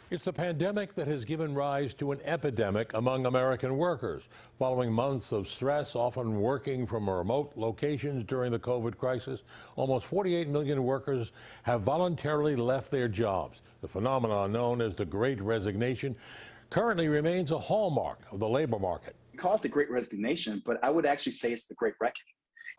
It's the pandemic that has given rise to an epidemic among American workers. Following months of stress, often working from remote locations during the COVID crisis, almost 48 million workers have voluntarily left their jobs. The phenomenon known as the Great Resignation currently remains a hallmark of the labor market. We call it the Great Resignation, but I would actually say it's the Great Reckoning.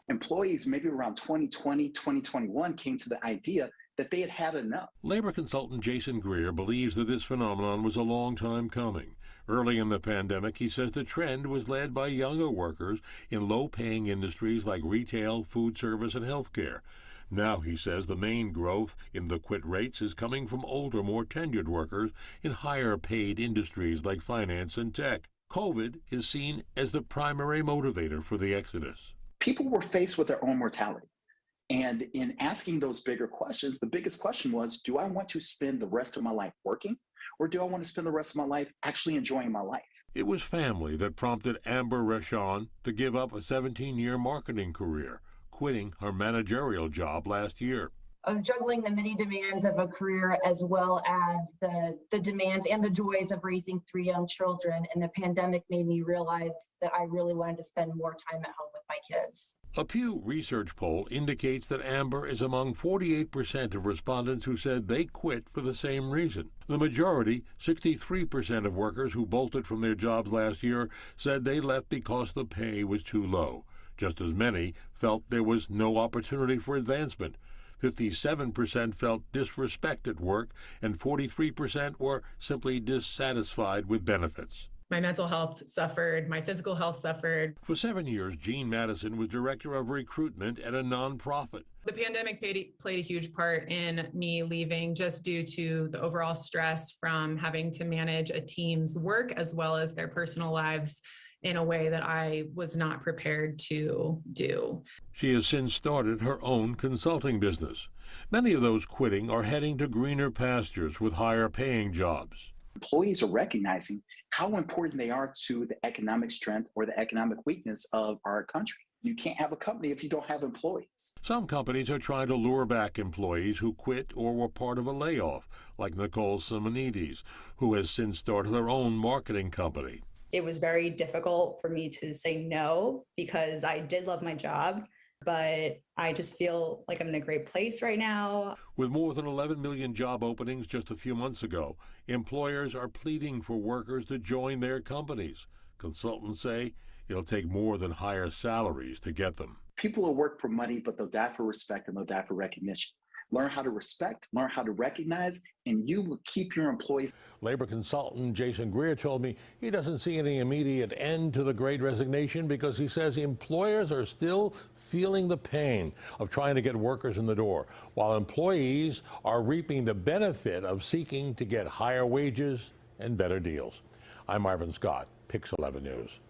Employees maybe around 2020, 2021 came to the idea that they had had enough. Labor consultant Jason Greer believes that this phenomenon was a long time coming. Early in the pandemic, he says the trend was led by younger workers in low-paying industries like retail, food service, and healthcare. Now, he says, the main growth in the quit rates is coming from older, more tenured workers in higher-paid industries like finance and tech. COVID is seen as the primary motivator for the exodus. People were faced with their own mortality. And in asking those bigger questions, the biggest question was, do I want to spend the rest of my life working, or do I want to spend the rest of my life actually enjoying my life? It was family that prompted Amber Rashon to give up a 17-year marketing career, quitting her managerial job last year. I was juggling the many demands of a career as well as the demands and the joys of raising 3 young children. And the pandemic made me realize that I really wanted to spend more time at home with my kids. A Pew Research poll indicates that Amber is among 48% of respondents who said they quit for the same reason. The majority, 63% of workers who bolted from their jobs last year, said they left because the pay was too low. Just as many felt there was no opportunity for advancement. 57% felt disrespect at work, and 43% were simply dissatisfied with benefits. My mental health suffered, my physical health suffered. For 7 years, Jean Madison was director of recruitment at a nonprofit. The pandemic played a huge part in me leaving just due to the overall stress from having to manage a team's work as well as their personal lives in a way that I was not prepared to do. She has since started her own consulting business. Many of those quitting are heading to greener pastures with higher paying jobs. Employees are recognizing how important they are to the economic strength or the economic weakness of our country. You can't have a company if you don't have employees. Some companies are trying to lure back employees who quit or were part of a layoff, like Nicole Simonides, who has since started her own marketing company. It was very difficult for me to say no because I did love my job, but I just feel like I'm in a great place right now. With more than 11 million job openings just a few months ago, employers are pleading for workers to join their companies. Consultants say it'll take more than higher salaries to get them. People will work for money, but they'll die for respect and they'll die for recognition. Learn how to respect, learn how to recognize, and you will keep your employees. Labor consultant Jason Greer told me he doesn't see any immediate end to the Great Resignation because he says employers are still feeling the pain of trying to get workers in the door, while employees are reaping the benefit of seeking to get higher wages and better deals. I'm Marvin Scott, Pix 11 News.